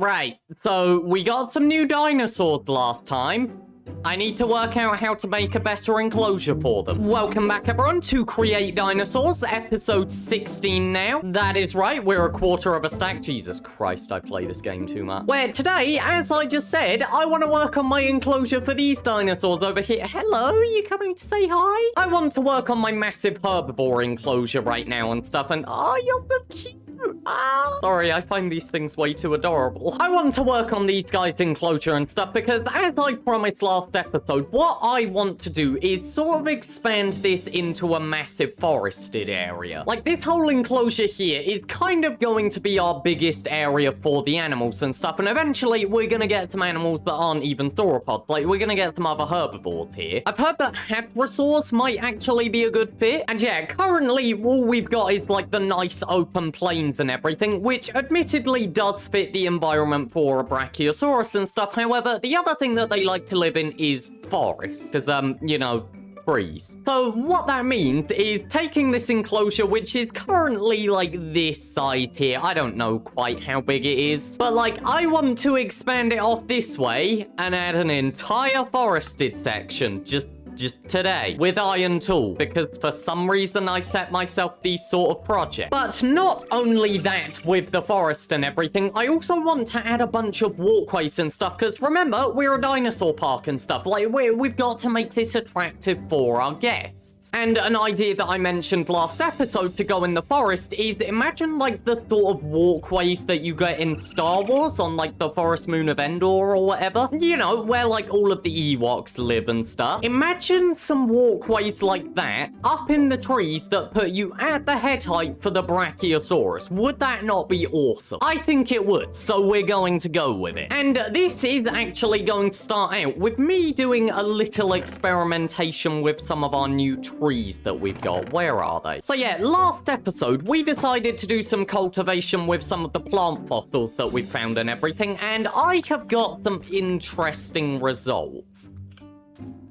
Right, so we got some new dinosaurs last time. I need to work out how to make a better enclosure for them. Welcome back, everyone, to Create Dinosaurs, episode 16 now. That is right, we're a quarter of a stack. Jesus Christ, I play this game too much. Where today, as I just said, I want to work on my enclosure for these dinosaurs over here. Hello, are you coming to say hi? I want to work on my massive herbivore enclosure right now and stuff, and you're so cute. Sorry, I find these things way too adorable. I want to work on these guys' enclosure and stuff because, as I promised last episode, what I want to do is sort of expand this into a massive forested area. Like, this whole enclosure here is kind of going to be our biggest area for the animals and stuff, and eventually we're gonna get some animals that aren't even sauropods. Like, we're gonna get some other herbivores here. I've heard that hadrosaurs might actually be a good fit, and yeah, currently all we've got is like the nice open plains and everything, which admittedly does fit the environment for a Brachiosaurus and stuff. However, the other thing that they like to live in is forests, because, you know, trees. So what that means is taking this enclosure, which is currently like this size here. I don't know quite how big it is, but like I want to expand it off this way and add an entire forested section just today with iron tool, because for some reason I set myself these sort of projects. But not only that with the forest and everything, I also want to add a bunch of walkways and stuff, because remember, we're a dinosaur park and stuff. Like, we've got to make this attractive for our guests. And an idea that I mentioned last episode to go in the forest is, imagine like the sort of walkways that you get in Star Wars on like the forest moon of Endor or whatever. You know, where like all of the Ewoks live and stuff. Imagine some walkways like that up in the trees that put you at the head height for the Brachiosaurus. Would that not be awesome? I think it would, so we're going to go with it. And this is actually going to start out with me doing a little experimentation with some of our new trees that we've got. Where are they? So yeah, last episode we decided to do some cultivation with some of the plant fossils that we found and everything, and I have got some interesting results.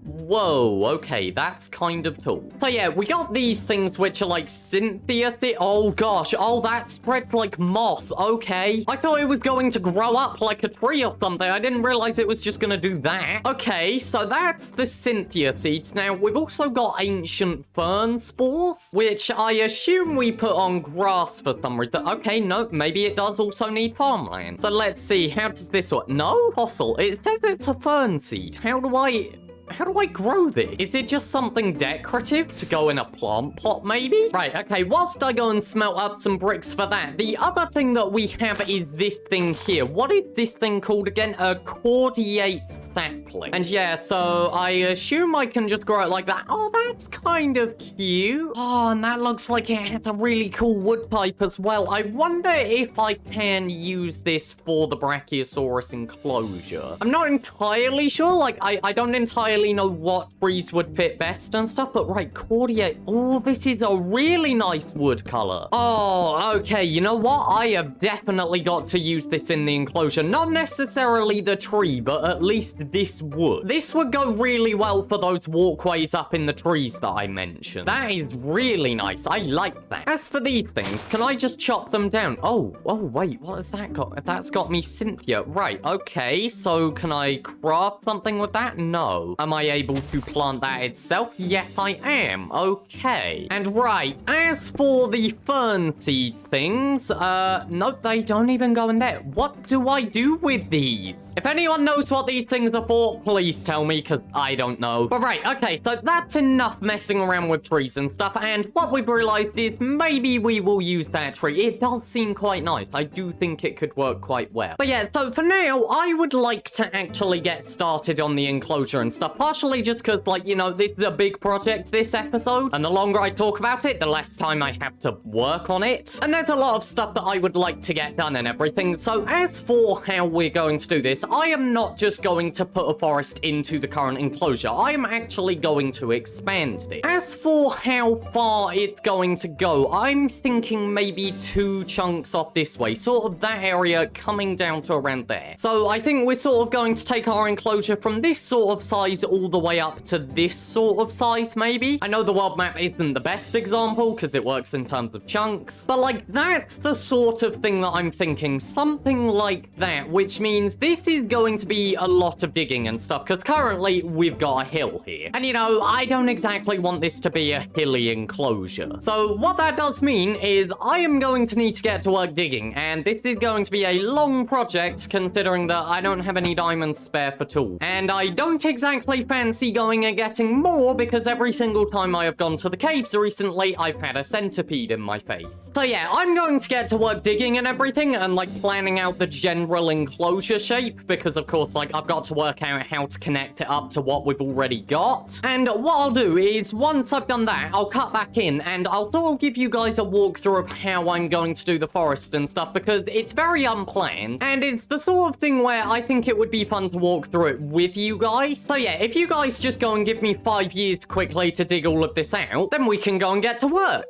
Whoa, okay, that's kind of tall. So yeah, we got these things which are like Cynthia. Oh gosh, oh, that spreads like moss. Okay, I thought it was going to grow up like a tree or something. I didn't realize it was just gonna do that. Okay, so that's the Cynthia seeds. Now, we've also got ancient fern spores, which I assume we put on grass for some reason. Okay, no, maybe it does also need farmland. So let's see, how does this work? No, fossil. It says it's a fern seed. How do I grow this? Is it just something decorative to go in a plant pot, maybe? Right, okay, whilst I go and smelt up some bricks for that, the other thing that we have is this thing here. What is this thing called again? A cordiate sapling. And yeah, so I assume I can just grow it like that. Oh, that's kind of cute. Oh, and that looks like it has a really cool wood type as well. I wonder if I can use this for the Brachiosaurus enclosure. I'm not entirely sure. Like, I don't entirely know what trees would fit best and stuff, but right, cordiate. Oh, this is a really nice wood color. Oh, okay, you know what? I have definitely got to use this in the enclosure. Not necessarily the tree, but at least this wood. This would go really well for those walkways up in the trees that I mentioned. That is really nice. I like that. As for these things, can I just chop them down? Oh, wait, what has that got? That's got me Cynthia. Right, okay, so can I craft something with that? No. Am I able to plant that itself? Yes, I am. Okay. And right, as for the fern seed things, nope, they don't even go in there. What do I do with these? If anyone knows what these things are for, please tell me, because I don't know. But right, okay, so that's enough messing around with trees and stuff, and what we've realized is maybe we will use that tree. It does seem quite nice. I do think it could work quite well. But yeah, so for now, I would like to actually get started on the enclosure and stuff. Partially just because, like, you know, this is a big project this episode, and the longer I talk about it, the less time I have to work on it. And there's a lot of stuff that I would like to get done and everything. So as for how we're going to do this, I am not just going to put a forest into the current enclosure. I am actually going to expand this. As for how far it's going to go, I'm thinking maybe 2 chunks off this way, sort of that area coming down to around there. So I think we're sort of going to take our enclosure from this sort of size all the way up to this sort of size, maybe. I know the world map isn't the best example because it works in terms of chunks, but like that's the sort of thing that I'm thinking. Something like that, which means this is going to be a lot of digging and stuff, because currently we've got a hill here. And you know, I don't exactly want this to be a hilly enclosure. So what that does mean is I am going to need to get to work digging, and this is going to be a long project considering that I don't have any diamonds spare for tools. And I don't exactly fancy going and getting more because every single time I have gone to the caves recently, I've had a centipede in my face. So yeah, I'm going to get to work digging and everything and like planning out the general enclosure shape because of course like I've got to work out how to connect it up to what we've already got. And what I'll do is once I've done that, I'll cut back in and I'll sort of give you guys a walkthrough of how I'm going to do the forest and stuff because it's very unplanned and it's the sort of thing where I think it would be fun to walk through it with you guys. So yeah, if you guys just go and give me 5 years quickly to dig all of this out, then we can go and get to work.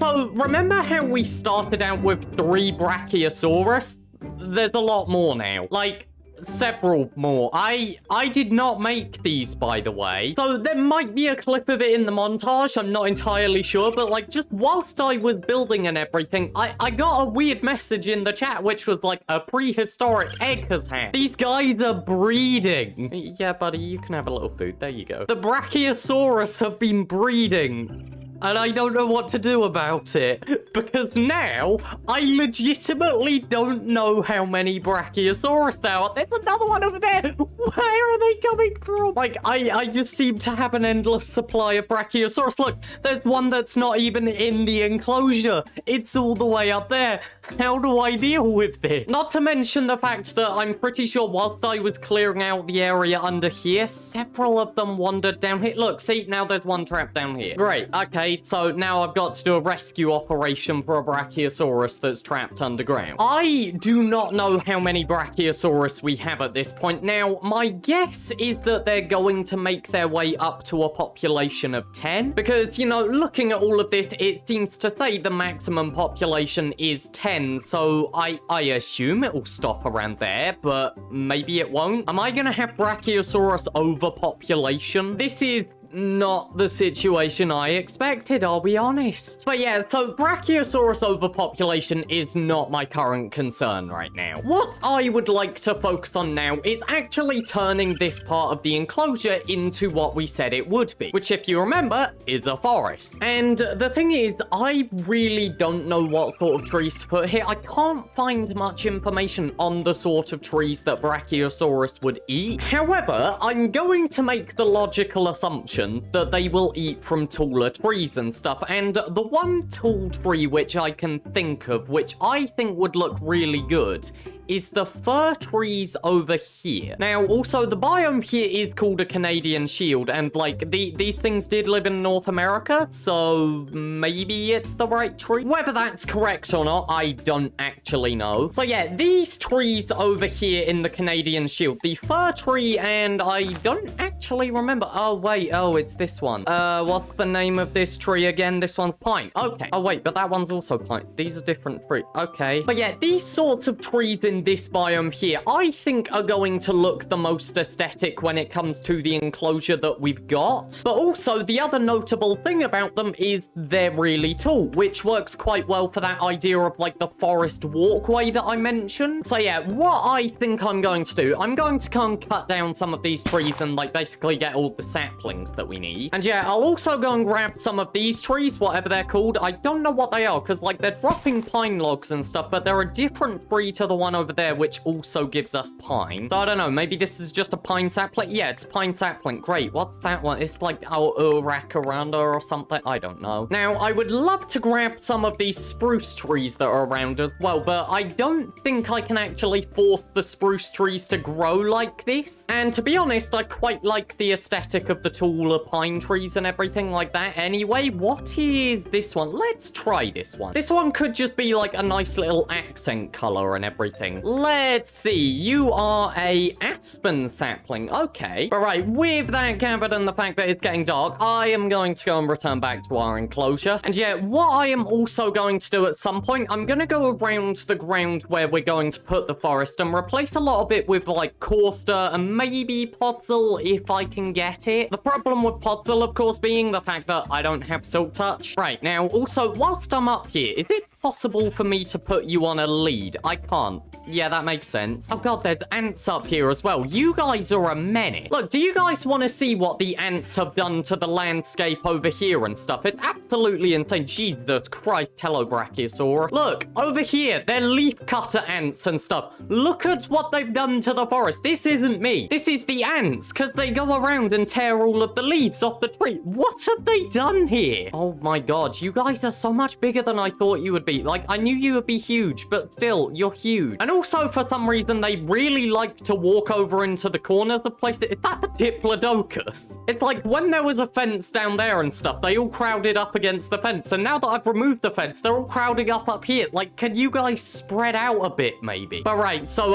So, remember how we started out with 3 Brachiosaurus? There's a lot more now. Like, several more. I did not make these, by the way. So, there might be a clip of it in the montage, I'm not entirely sure, but like, just whilst I was building and everything, I got a weird message in the chat, which was like, a prehistoric egg has hatched. These guys are breeding. Yeah, buddy, you can have a little food. There you go. The Brachiosaurus have been breeding. And I don't know what to do about it, because now I legitimately don't know how many Brachiosaurus there are. There's another one over there. Where are they coming from? Like, I just seem to have an endless supply of Brachiosaurus. Look, there's one that's not even in the enclosure. It's all the way up there. How do I deal with this? Not to mention the fact that I'm pretty sure whilst I was clearing out the area under here, several of them wandered down here. Look, see, now there's one trapped down here. Great, okay, so now I've got to do a rescue operation for a Brachiosaurus that's trapped underground. I do not know how many Brachiosaurus we have at this point. Now, my guess is that they're going to make their way up to a population of 10. Because, you know, looking at all of this, it seems to say the maximum population is 10. So I assume it will stop around there, but maybe it won't. Am I going to have Brachiosaurus overpopulation? This is not the situation I expected, I'll be honest. But yeah, so Brachiosaurus overpopulation is not my current concern right now. What I would like to focus on now is actually turning this part of the enclosure into what we said it would be, which if you remember, is a forest. And the thing is, I really don't know what sort of trees to put here. I can't find much information on the sort of trees that Brachiosaurus would eat. However, I'm going to make the logical assumption that they will eat from taller trees and stuff, and the one tall tree which I can think of, which I think would look really good, is the fir trees over here. Now, also, the biome here is called a Canadian shield, and, like, these things did live in North America, so maybe it's the right tree. Whether that's correct or not, I don't actually know. So, yeah, these trees over here in the Canadian shield, the fir tree, and I don't actually remember. Oh, wait, oh, it's this one. What's the name of this tree again? This one's pine. Okay. Oh, wait, but that one's also pine. These are different trees. Okay. But, yeah, these sorts of trees in this biome here, I think are going to look the most aesthetic when it comes to the enclosure that we've got. But also, the other notable thing about them is they're really tall, which works quite well for that idea of like the forest walkway that I mentioned. So yeah, what I think I'm going to do, I'm going to come and cut down some of these trees and like basically get all the saplings that we need. And yeah, I'll also go and grab some of these trees, whatever they're called. I don't know what they are, because like they're dropping pine logs and stuff, but they're a different tree to the one over over there, which also gives us pine. So I don't know, maybe this is just a pine sapling? Yeah, it's pine sapling. Great, what's that one? It's like Rakaranda or something. I don't know. Now, I would love to grab some of these spruce trees that are around as well, but I don't think I can actually force the spruce trees to grow like this. And to be honest, I quite like the aesthetic of the taller pine trees and everything like that. Anyway, what is this one? Let's try this one. This one could just be like a nice little accent color and everything. Let's see. You are a aspen sapling. Okay. All right. With that gathered and the fact that it's getting dark, I am going to go and return back to our enclosure. And yeah, what I am also going to do at some point, I'm going to go around the ground where we're going to put the forest and replace a lot of it with like Corster and maybe Podzol if I can get it. The problem with Podzol, of course, being the fact that I don't have Silk Touch. Right, now, also, whilst I'm up here, is it possible for me to put you on a lead? I can't. Yeah, that makes sense. Oh god, there's ants up here as well. You guys are a menace. Look, do you guys want to see what the ants have done to the landscape over here and stuff? It's absolutely insane. Jesus Christ. Hello, Brachiosaurus. Look, over here, they're leaf cutter ants and stuff. Look at what they've done to the forest. This isn't me. This is the ants, because they go around and tear all of the leaves off the tree. What have they done here? Oh my god, you guys are so much bigger than I thought you would be. Like, I knew you would be huge, but still, you're huge. And also, for some reason, they really like to walk over into the corners of places. Is that the Diplodocus? It's like when there was a fence down there and stuff, they all crowded up against the fence. And now that I've removed the fence, they're all crowding up here. Like, can you guys spread out a bit, maybe? But right, so,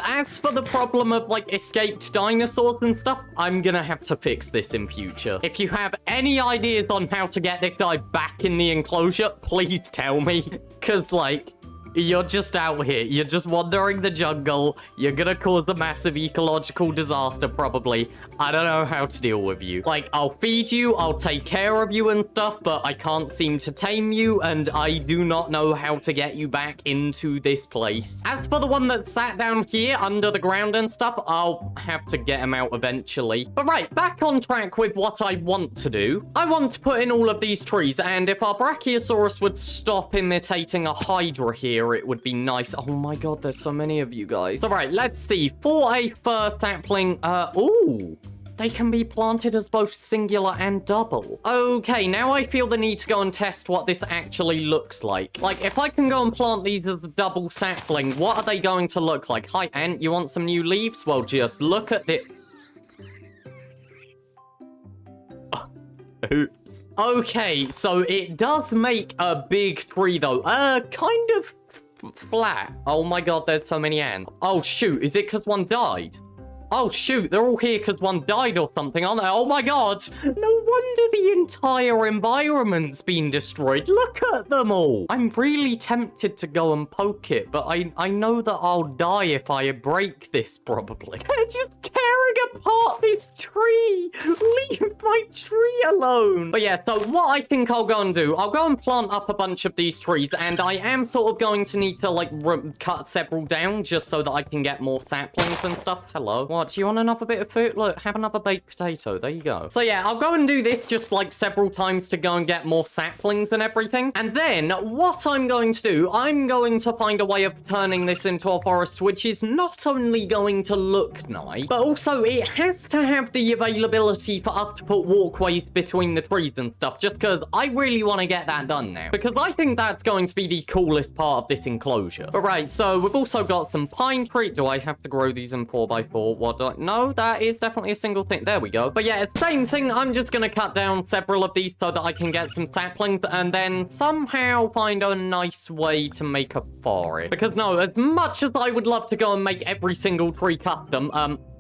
as for the problem of, like, escaped dinosaurs and stuff, I'm gonna have to fix this in future. If you have any ideas on how to get this guy back in the enclosure, please tell me. Because, like, you're just out here. You're just wandering the jungle. You're gonna cause a massive ecological disaster, probably. I don't know how to deal with you. Like, I'll feed you, I'll take care of you and stuff, but I can't seem to tame you, and I do not know how to get you back into this place. As for the one that sat down here under the ground and stuff, I'll have to get him out eventually. But right, back on track with what I want to do. I want to put in all of these trees, and if our Brachiosaurus would stop imitating a Hydra here, it would be nice. Oh my god, there's so many of you guys. All right, let's see. For a fir sapling, ooh. They can be planted as both singular and double. Okay, now I feel the need to go and test what this actually looks like. Like, if I can go and plant these as a double sapling, what are they going to look like? Hi, Ant, you want some new leaves? Well, just look at this. Oops. Okay, so it does make a big tree, though. Kind of flat. Oh my god, there's so many ants. Oh shoot, is it because one died? Oh shoot, they're all here because one died or something, aren't they? Oh my god, no wonder the entire environment's been destroyed. Look at them all. I'm really tempted to go and poke it, but I know that I'll die if I break this, probably. They're just tearing apart this tree. Leave my tree alone. But yeah, so what I think I'll go and do, I'll go and plant up a bunch of these trees, and I am sort of going to need to, like, cut several down just so that I can get more saplings and stuff. Hello. What, do you want another bit of food? Look, have another baked potato. There you go. So yeah, I'll go and do this just, like, several times to go and get more saplings and everything. And then what I'm going to do, I'm going to find a way of turning this into a forest, which is not only going to look nice, but also it has to have the availability for us to put walkways between the trees and stuff, just because I really want to get that done now, because I think that's going to be the coolest part of this enclosure. But right, so we've also got some pine tree. Do I have to grow these in 4x4? What do I... No, that is definitely a single thing. There we go. But yeah, same thing. I'm just going to cut down several of these so that I can get some saplings and then somehow find a nice way to make a forest. Because no, as much as I would love to go and make every single tree custom,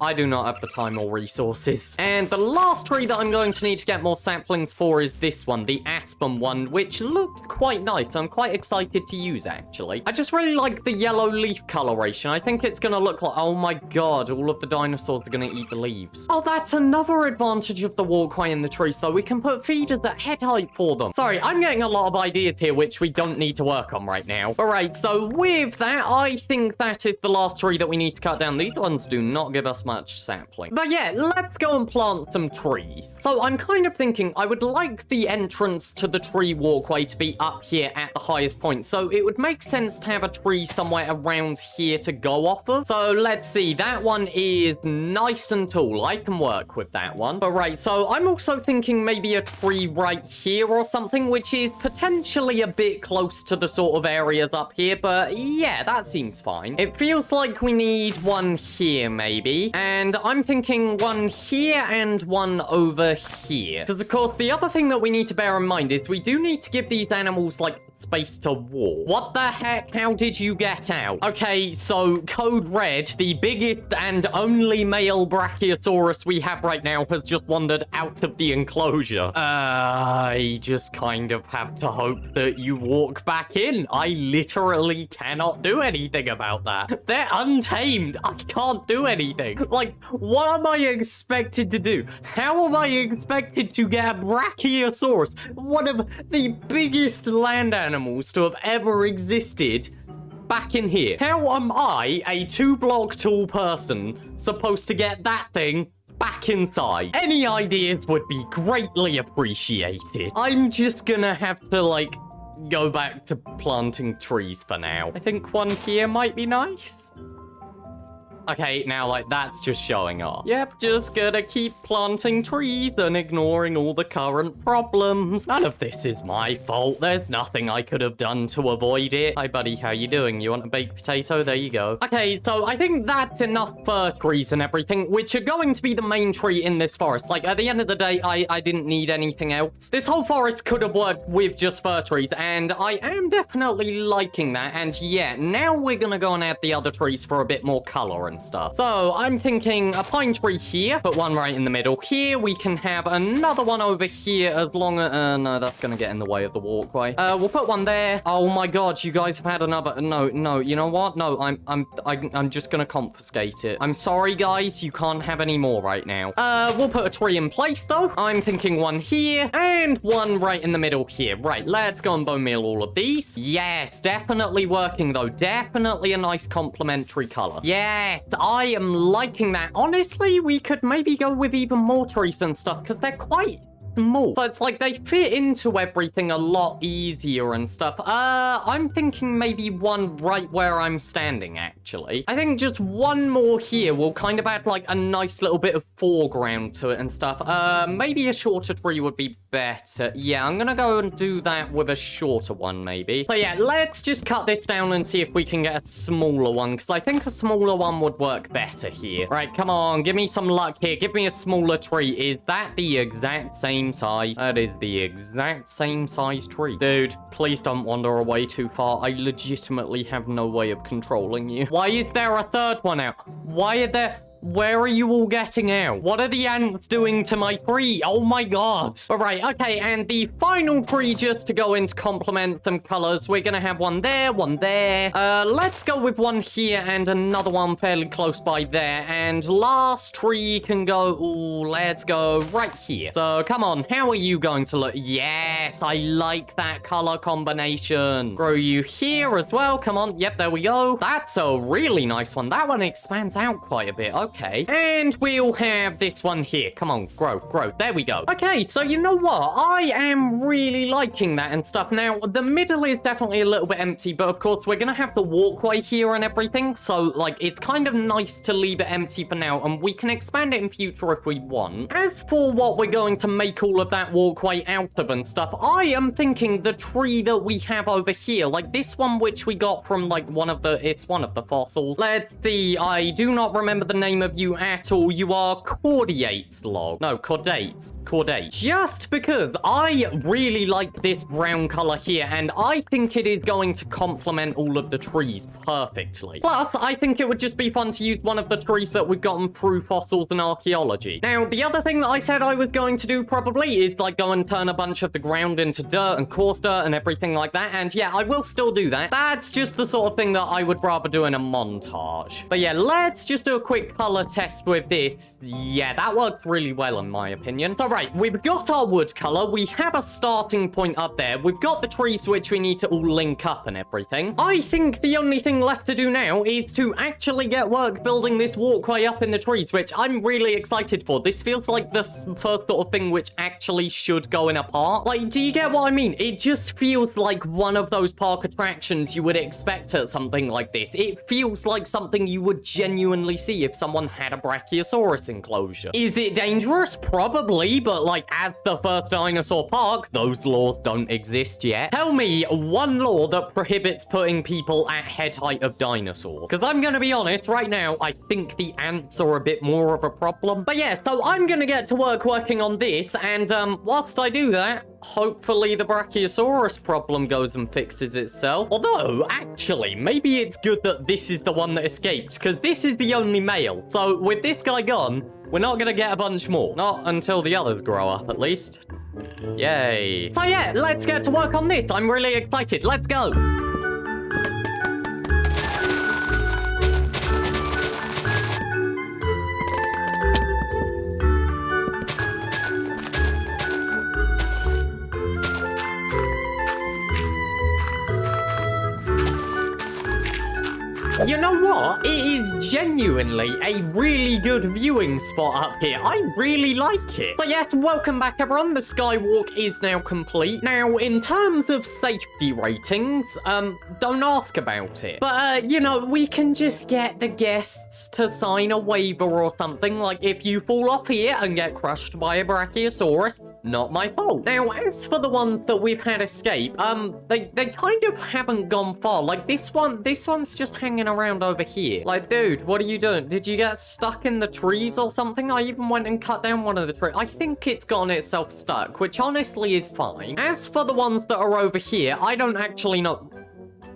I do not have the time or resources. And the last tree that I'm going to need to get more saplings for is this one, the aspen one, which looked quite nice. I'm quite excited to use, actually. I just really like the yellow leaf coloration. I think it's going to look like... Oh my god, all of the dinosaurs are going to eat the leaves. Oh, that's another advantage of the walkway in the trees, though. We can put feeders at head height for them. Sorry, I'm getting a lot of ideas here, which we don't need to work on right now. All right, so with that, I think that is the last tree that we need to cut down. These ones do not give us much sapling. But yeah, let's go and plant some trees. So I'm kind of thinking I would like the entrance to the tree walkway to be up here at the highest point. So it would make sense to have a tree somewhere around here to go off of. So let's see, that one is nice and tall. I can work with that one. But right, so I'm also thinking maybe a tree right here or something, which is potentially a bit close to the sort of areas up here. But yeah, that seems fine. It feels like we need one here maybe. And I'm thinking one here and one over here. Because of course, the other thing that we need to bear in mind is we do need to give these animals like space to walk. What the heck? How did you get out? Okay, so code red, the biggest and only male Brachiosaurus we have right now has just wandered out of the enclosure. I just kind of have to hope that you walk back in. I literally cannot do anything about that. They're untamed. I can't do anything. Like, what am I expected to do? How am I expected to get a Brachiosaurus, one of the biggest land animals to have ever existed, back in here? How am I, a 2-block tall person, supposed to get that thing back inside? Any ideas would be greatly appreciated. I'm just gonna have to, like, go back to planting trees for now. I think one here might be nice. Okay, now, like, that's just showing off. Yep, just gonna keep planting trees and ignoring all the current problems. None of this is my fault. There's nothing I could have done to avoid it. Hi, buddy, how you doing? You want a baked potato? There you go. Okay, so I think that's enough fir trees and everything, which are going to be the main tree in this forest. Like, at the end of the day, I didn't need anything else. This whole forest could have worked with just fir trees, and I am definitely liking that. And yeah, now we're gonna go and add the other trees for a bit more color and stuff. So I'm thinking a pine tree here, put one right in the middle here. We can have another one over here as long as no, that's gonna get in the way of the walkway. We'll put one there. Oh my god, you guys have had another. No, you know what? No, I'm just gonna confiscate it. I'm sorry guys, you can't have any more right now. We'll put a tree in place though. I'm thinking one here and one right in the middle here. Right, let's go and bone meal all of these. Yes, definitely working though. Definitely a nice complementary color. Yes, I am liking that. Honestly, we could maybe go with even more trees and stuff because they're quite small. So it's like they fit into everything a lot easier and stuff. I'm thinking maybe one right where I'm standing, actually. I think just one more here will kind of add like a nice little bit of foreground to it and stuff. Maybe a shorter tree would be better. Yeah, I'm gonna go and do that with a shorter one, maybe. So yeah, let's just cut this down and see if we can get a smaller one, because I think a smaller one would work better here. Right, come on, give me some luck here. Give me a smaller tree. Is that the exact same size? That is the exact same size tree. Dude, please don't wander away too far. I legitimately have no way of controlling you. Why is there a third one out? Why are there... Where are you all getting out? What are the ants doing to my tree? Oh my god. All right, okay, and the final tree just to go in to complement some colors. We're gonna have one there, one there. Let's go with one here and another one fairly close by there. And last tree can go, ooh, let's go right here. So come on, how are you going to look? Yes, I like that color combination. Grow you here as well. Come on, yep, there we go. That's a really nice one. That one expands out quite a bit. Okay, and we'll have this one here. Come on, grow. There we go. Okay, so you know what? I am really liking that and stuff. Now, the middle is definitely a little bit empty, but of course, we're gonna have the walkway here and everything. So, like, it's kind of nice to leave it empty for now, and we can expand it in future if we want. As for what we're going to make all of that walkway out of and stuff, I am thinking the tree that we have over here, like this one which we got from, like, it's one of the fossils. Let's see, I do not remember the name of you at all. You are Cordate's log. No, Cordate. Just because I really like this brown color here, and I think it is going to complement all of the trees perfectly. Plus, I think it would just be fun to use one of the trees that we've gotten through fossils and archaeology. Now, the other thing that I said I was going to do probably is like go and turn a bunch of the ground into dirt and coarse dirt and everything like that. And yeah, I will still do that. That's just the sort of thing that I would rather do in a montage. But yeah, let's just do a quick color test with this. Yeah, that works really well in my opinion. So right, right, we've got our wood color. We have a starting point up there. We've got the trees which we need to all link up and everything. I think the only thing left to do now is to actually get work building this walkway up in the trees, which I'm really excited for. This feels like the first sort of thing which actually should go in a park. Like, do you get what I mean? It just feels like one of those park attractions you would expect at something like this. It feels like something you would genuinely see if someone had a Brachiosaurus enclosure. Is it dangerous? Probably, but like, as the first dinosaur park, those laws don't exist yet. Tell me one law that prohibits putting people at head height of dinosaurs. Because I'm gonna be honest, right now, I think the ants are a bit more of a problem. But yeah, so I'm gonna get to work working on this, and whilst I do that, hopefully the Brachiosaurus problem goes and fixes itself. Although, actually, maybe it's good that this is the one that escaped, because this is the only male. So with this guy gone, we're not gonna get a bunch more. Not until the others grow up, at least. Yay. So yeah, let's get to work on this. I'm really excited. Let's go. You know what? It is genuinely a really good viewing spot up here. I really like it. So yes, welcome back everyone. The Skywalk is now complete. Now, in terms of safety ratings, don't ask about it. But, you know, we can just get the guests to sign a waiver or something. Like, if you fall off here and get crushed by a Brachiosaurus, not my fault. Now, as for the ones that we've had escape, they kind of haven't gone far. Like, this one's just hanging around over here. Like, dude, what are you doing? Did you get stuck in the trees or something? I even went and cut down one of the trees. I think it's gotten itself stuck, which honestly is fine. As for the ones that are over here, I don't actually know.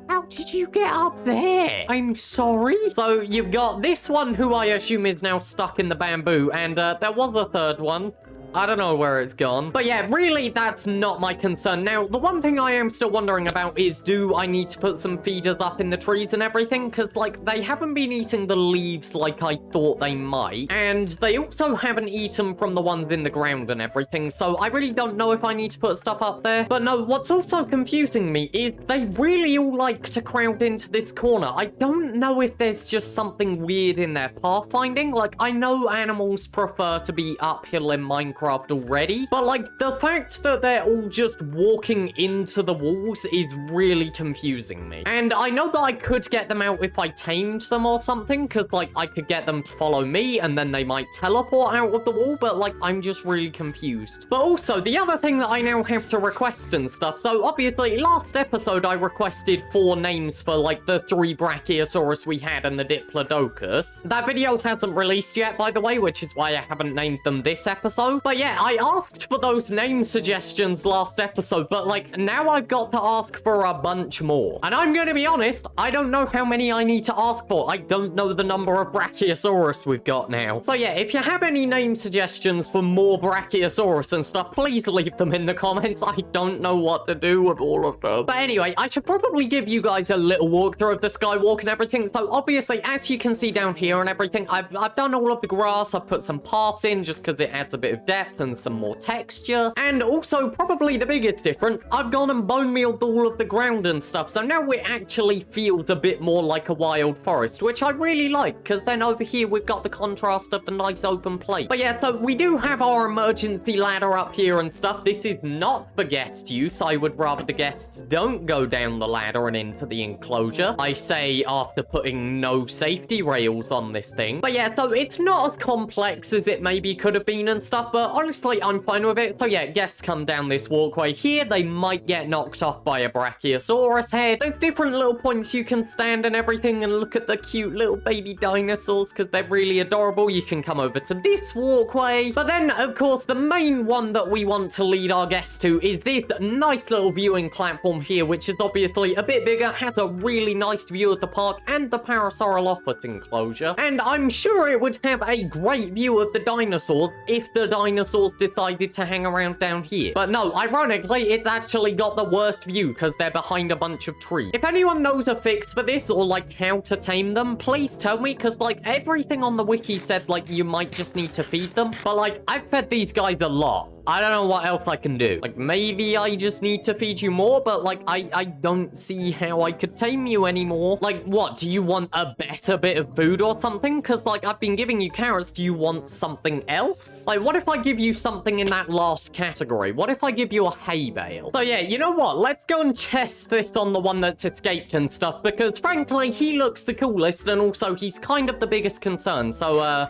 How did you get up there? I'm sorry. So you've got this one who I assume is now stuck in the bamboo, and there was a third one. I don't know where it's gone. But yeah, really, that's not my concern. Now, the one thing I am still wondering about is, do I need to put some feeders up in the trees and everything? Because, like, they haven't been eating the leaves like I thought they might. And they also haven't eaten from the ones in the ground and everything. So I really don't know if I need to put stuff up there. But no, what's also confusing me is they really all like to crowd into this corner. I don't know if there's just something weird in their pathfinding. Like, I know animals prefer to be uphill in Minecraft already, but like the fact that they're all just walking into the walls is really confusing me. And I know that I could get them out if I tamed them or something, because like I could get them to follow me and then they might teleport out of the wall, but like I'm just really confused. But also the other thing that I now have to request and stuff, so obviously last episode I requested 4 names for like the 3 Brachiosaurus we had and the Diplodocus. That video hasn't released yet, by the way, which is why I haven't named them this episode. But yeah, I asked for those name suggestions last episode, but like now I've got to ask for a bunch more. And I'm going to be honest, I don't know how many I need to ask for. I don't know the number of Brachiosaurus we've got now. So yeah, if you have any name suggestions for more Brachiosaurus and stuff, please leave them in the comments. I don't know what to do with all of them. But anyway, I should probably give you guys a little walkthrough of the Skywalk and everything. So obviously, as you can see down here and everything, I've done all of the grass. I've put some paths in just because it adds a bit of depth and some more texture. And also, probably the biggest difference, I've gone and bone mealed all of the ground and stuff, so now it actually feels a bit more like a wild forest, which I really like, because then over here we've got the contrast of the nice open plate. But yeah, so we do have our emergency ladder up here and stuff. This is not for guest use. I would rather the guests don't go down the ladder and into the enclosure. I say after putting no safety rails on this thing. But yeah, so it's not as complex as it maybe could have been and stuff, but honestly, I'm fine with it. So yeah, guests come down this walkway here. They might get knocked off by a Brachiosaurus head. There's different little points you can stand and everything and look at the cute little baby dinosaurs because they're really adorable. You can come over to this walkway. But then, of course, the main one that we want to lead our guests to is this nice little viewing platform here, which is obviously a bit bigger, has a really nice view of the park and the Sauropod enclosure. And I'm sure it would have a great view of the dinosaurs if the dinosaurs decided to hang around down here. But no, ironically, it's actually got the worst view because they're behind a bunch of trees. If anyone knows a fix for this or like how to tame them, please tell me, because like everything on the wiki said like you might just need to feed them. But like I've fed these guys a lot. I don't know what else I can do. Like, maybe I just need to feed you more, but like, I don't see how I could tame you anymore. Like, what? Do you want a better bit of food or something? Because like, I've been giving you carrots. Do you want something else? Like, what if I give you something in that last category? What if I give you a hay bale? So yeah, you know what? Let's go and test this on the one that's escaped and stuff, because frankly, he looks the coolest, and also he's kind of the biggest concern. So,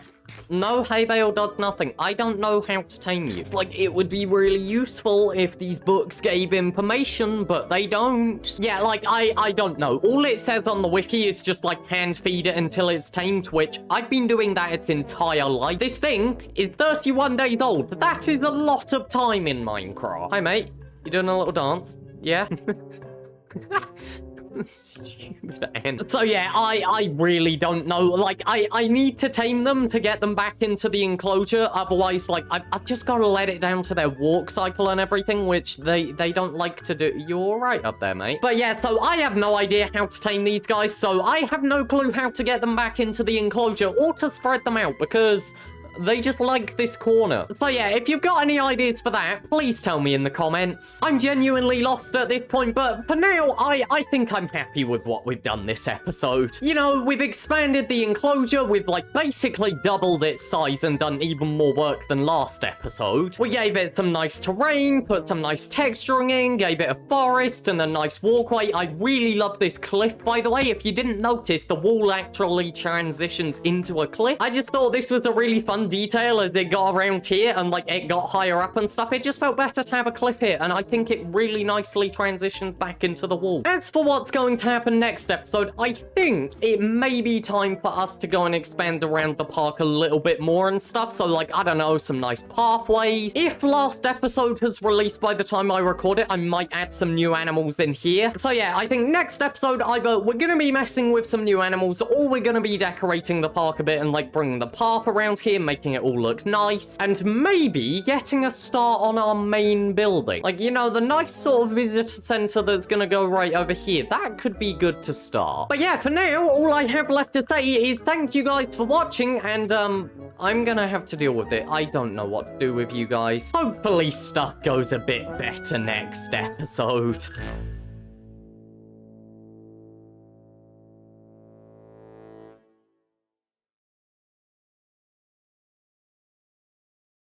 no, hay bale does nothing. I don't know how to tame you. It's like, it would be really useful if these books gave information, but they don't. Yeah, like, I don't know. All it says on the wiki is just, like, hand feed it until it's tamed, which I've been doing that its entire life. This thing is 31 days old. That is a lot of time in Minecraft. Hi, mate. You doing a little dance? Yeah? Stupid end. So yeah, I really don't know. Like, I need to tame them to get them back into the enclosure. Otherwise, like, I've just got to let it down to their walk cycle and everything, which they don't like to do. You all right up there, mate? But yeah, so I have no idea how to tame these guys, so I have no clue how to get them back into the enclosure or to spread them out, because they just like this corner. So yeah, if you've got any ideas for that, please tell me in the comments. I'm genuinely lost at this point, but for now, I think I'm happy with what we've done this episode. You know, we've expanded the enclosure, we've like basically doubled its size and done even more work than last episode. We gave it some nice terrain, put some nice texturing in, gave it a forest and a nice walkway. I really love this cliff, by the way. If you didn't notice, the wall actually transitions into a cliff. I just thought this was a really fun detail as it got around here and like it got higher up and stuff. It just felt better to have a cliff here, and I think it really nicely transitions back into the wall. As for what's going to happen next episode, I think it may be time for us to go and expand around the park a little bit more and stuff. So like, I don't know, some nice pathways. If last episode has released by the time I record it, I might add some new animals in here. So yeah, I think next episode either we're gonna be messing with some new animals, or we're gonna be decorating the park a bit and like bringing the path around here, making it all look nice, and maybe getting a start on our main building. Like, you know, the nice sort of visitor center that's gonna go right over here. That could be good to start. But yeah, for now, all I have left to say is thank you guys for watching, and I'm gonna have to deal with it. I don't know what to do with you guys. Hopefully stuff goes a bit better next episode.